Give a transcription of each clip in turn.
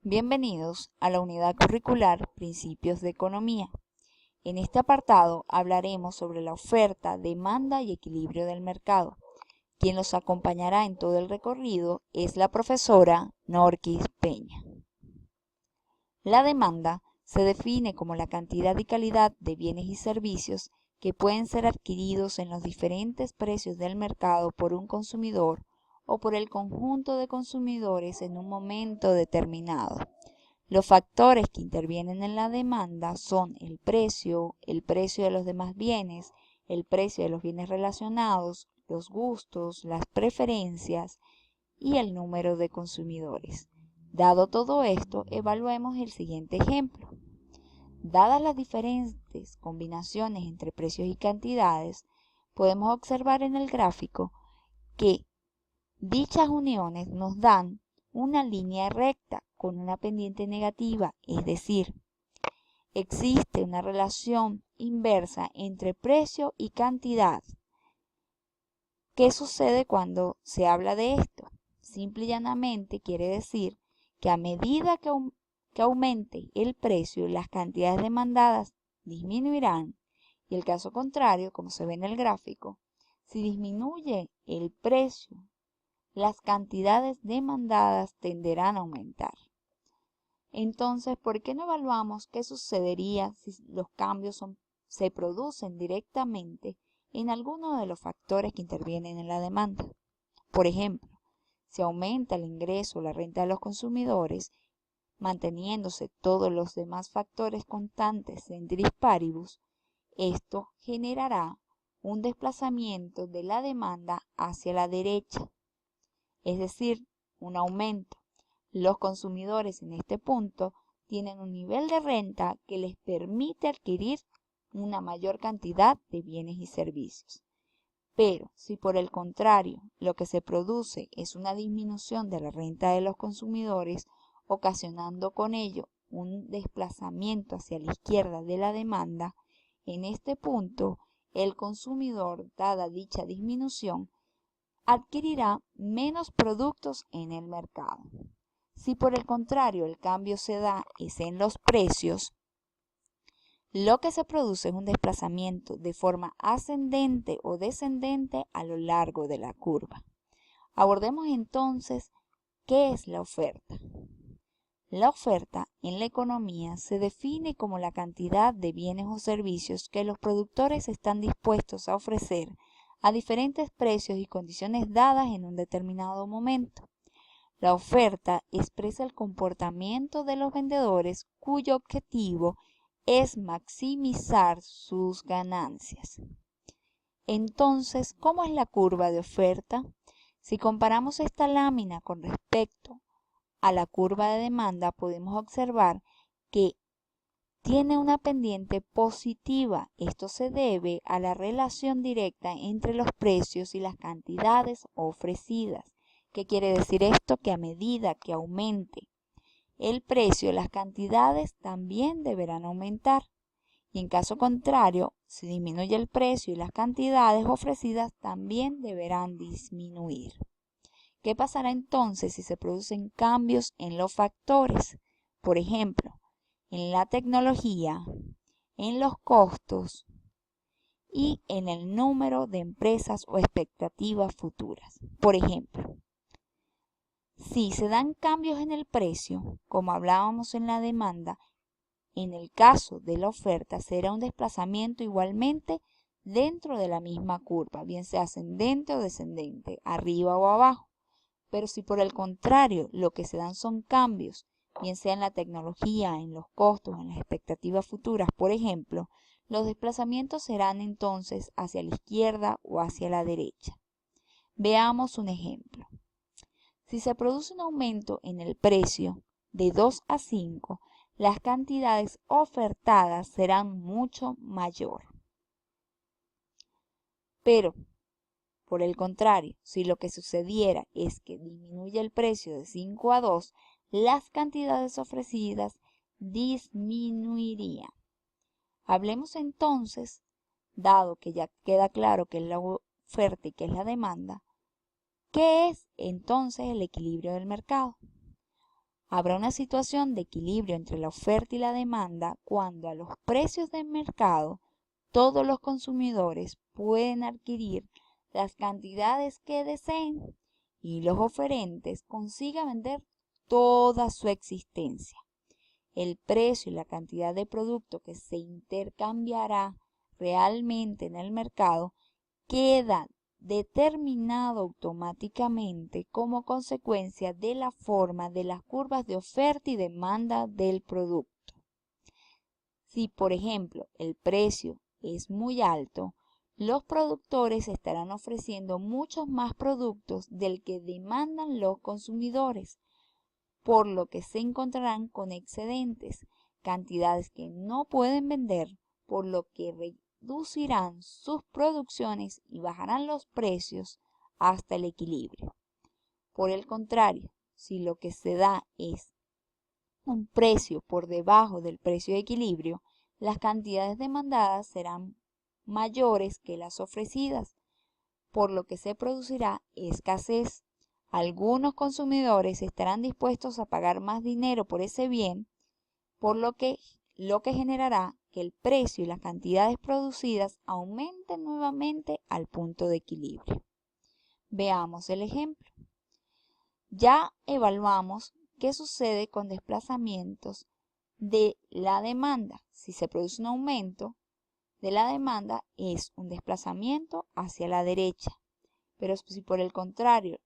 Bienvenidos a la unidad curricular Principios de Economía. En este apartado hablaremos sobre la oferta, demanda y equilibrio del mercado. Quien los acompañará en todo el recorrido es la profesora Norquis Peña. La demanda se define como la cantidad y calidad de bienes y servicios que pueden ser adquiridos en los diferentes precios del mercado por un consumidor o por el conjunto de consumidores en un momento determinado. Los factores que intervienen en la demanda son el precio de los demás bienes, el precio de los bienes relacionados, los gustos, las preferencias y el número de consumidores. Dado todo esto, evaluemos el siguiente ejemplo. Dadas las diferentes combinaciones entre precios y cantidades, podemos observar en el gráfico que dichas uniones nos dan una línea recta con una pendiente negativa, es decir, existe una relación inversa entre precio y cantidad. ¿Qué sucede cuando se habla de esto? Simple y llanamente quiere decir que a medida que aumente el precio, las cantidades demandadas disminuirán, y el caso contrario, como se ve en el gráfico, si disminuye el precio, las cantidades demandadas tenderán a aumentar. Entonces, ¿por qué no evaluamos qué sucedería si los cambios se producen directamente en alguno de los factores que intervienen en la demanda? Por ejemplo, si aumenta el ingreso o la renta de los consumidores, manteniéndose todos los demás factores constantes ceteris paribus, esto generará un desplazamiento de la demanda hacia la derecha, es decir, un aumento. Los consumidores en este punto tienen un nivel de renta que les permite adquirir una mayor cantidad de bienes y servicios. Pero si por el contrario lo que se produce es una disminución de la renta de los consumidores, ocasionando con ello un desplazamiento hacia la izquierda de la demanda, en este punto el consumidor, dada dicha disminución, adquirirá menos productos en el mercado. Si por el contrario el cambio se da es en los precios, lo que se produce es un desplazamiento de forma ascendente o descendente a lo largo de la curva. Abordemos entonces qué es la oferta. La oferta en la economía se define como la cantidad de bienes o servicios que los productores están dispuestos a ofrecer a diferentes precios y condiciones dadas en un determinado momento. La oferta expresa el comportamiento de los vendedores cuyo objetivo es maximizar sus ganancias. Entonces, ¿cómo es la curva de oferta? Si comparamos esta lámina con respecto a la curva de demanda, podemos observar que tiene una pendiente positiva. Esto se debe a la relación directa entre los precios y las cantidades ofrecidas. ¿Qué quiere decir esto? Que a medida que aumente el precio, las cantidades también deberán aumentar. Y en caso contrario, si disminuye el precio y las cantidades ofrecidas también deberán disminuir. ¿Qué pasará entonces si se producen cambios en los factores? Por ejemplo, en la tecnología, en los costos y en el número de empresas o expectativas futuras. Por ejemplo, si se dan cambios en el precio, como hablábamos en la demanda, en el caso de la oferta será un desplazamiento igualmente dentro de la misma curva, bien sea ascendente o descendente, arriba o abajo. Pero si por el contrario lo que se dan son cambios, bien sea en la tecnología, en los costos, en las expectativas futuras, por ejemplo, los desplazamientos serán entonces hacia la izquierda o hacia la derecha. Veamos un ejemplo. Si se produce un aumento en el precio de 2 a 5, las cantidades ofertadas serán mucho mayor. Pero por el contrario, si lo que sucediera es que disminuye el precio de 5 a 2, las cantidades ofrecidas disminuirían. Hablemos entonces, dado que ya queda claro qué es la oferta y qué es la demanda, ¿qué es entonces el equilibrio del mercado? Habrá una situación de equilibrio entre la oferta y la demanda cuando a los precios del mercado todos los consumidores pueden adquirir las cantidades que deseen y los oferentes consigan vender toda su existencia. El precio y la cantidad de producto que se intercambiará realmente en el mercado queda determinado automáticamente como consecuencia de la forma de las curvas de oferta y demanda del producto. Si, por ejemplo, el precio es muy alto, los productores estarán ofreciendo muchos más productos del que demandan los consumidores, por lo que se encontrarán con excedentes, cantidades que no pueden vender, por lo que reducirán sus producciones y bajarán los precios hasta el equilibrio. Por el contrario, si lo que se da es un precio por debajo del precio de equilibrio, las cantidades demandadas serán mayores que las ofrecidas, por lo que se producirá escasez. Algunos consumidores estarán dispuestos a pagar más dinero por ese bien, por lo que generará que el precio y las cantidades producidas aumenten nuevamente al punto de equilibrio. Veamos el ejemplo. Ya evaluamos qué sucede con desplazamientos de la demanda. Si se produce un aumento de la demanda, es un desplazamiento hacia la derecha. Pero si por el contrario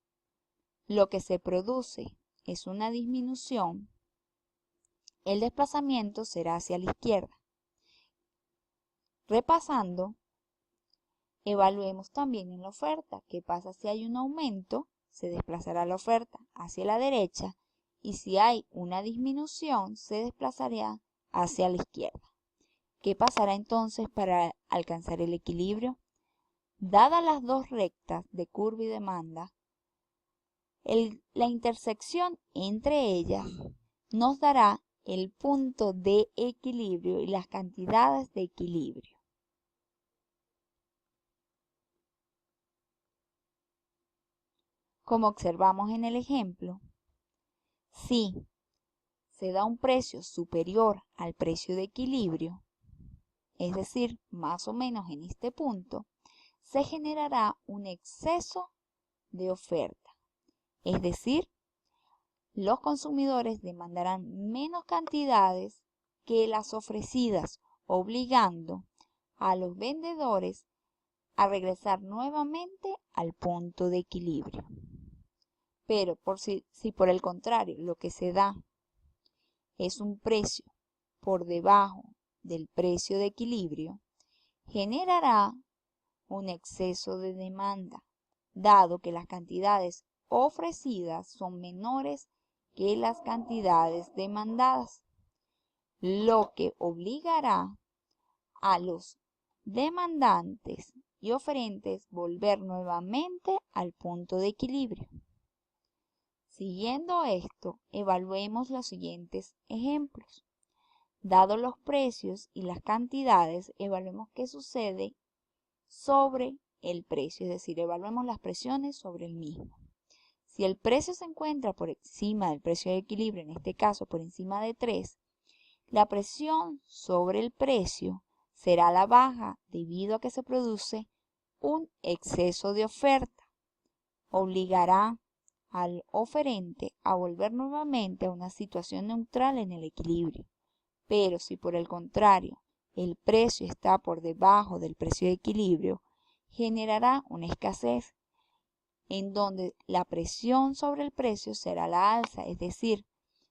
lo que se produce es una disminución, el desplazamiento será hacia la izquierda. Repasando, evaluemos también en la oferta. ¿Qué pasa si hay un aumento? Se desplazará la oferta hacia la derecha, y si hay una disminución, se desplazará hacia la izquierda. ¿Qué pasará entonces para alcanzar el equilibrio? Dadas las dos rectas de curva y demanda, la intersección entre ellas nos dará el punto de equilibrio y las cantidades de equilibrio. Como observamos en el ejemplo, si se da un precio superior al precio de equilibrio, es decir, más o menos en este punto, se generará un exceso de oferta. Es decir, los consumidores demandarán menos cantidades que las ofrecidas, obligando a los vendedores a regresar nuevamente al punto de equilibrio. Pero si por el contrario lo que se da es un precio por debajo del precio de equilibrio, generará un exceso de demanda, dado que las cantidades ofrecidas son menores que las cantidades demandadas, lo que obligará a los demandantes y oferentes volver nuevamente al punto de equilibrio. Siguiendo esto, evaluemos los siguientes ejemplos. Dados los precios y las cantidades, evaluemos qué sucede sobre el precio, es decir, evaluemos las presiones sobre el mismo. Si el precio se encuentra por encima del precio de equilibrio, en este caso por encima de 3, la presión sobre el precio será la baja debido a que se produce un exceso de oferta. Obligará al oferente a volver nuevamente a una situación neutral en el equilibrio. Pero si por el contrario el precio está por debajo del precio de equilibrio, generará una escasez en donde la presión sobre el precio será la alza, es decir,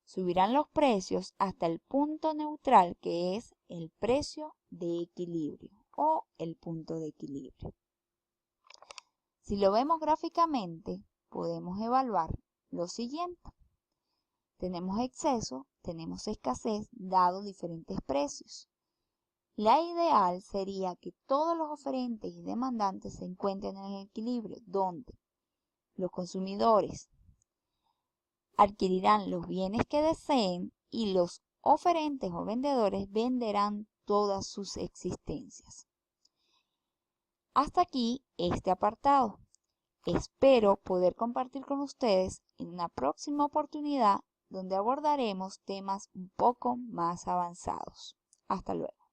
subirán los precios hasta el punto neutral, que es el precio de equilibrio o el punto de equilibrio. Si lo vemos gráficamente, podemos evaluar lo siguiente. Tenemos exceso, tenemos escasez, dado diferentes precios. La ideal sería que todos los oferentes y demandantes se encuentren en el equilibrio, donde los consumidores adquirirán los bienes que deseen y los oferentes o vendedores venderán todas sus existencias. Hasta aquí este apartado. Espero poder compartir con ustedes en una próxima oportunidad donde abordaremos temas un poco más avanzados. Hasta luego.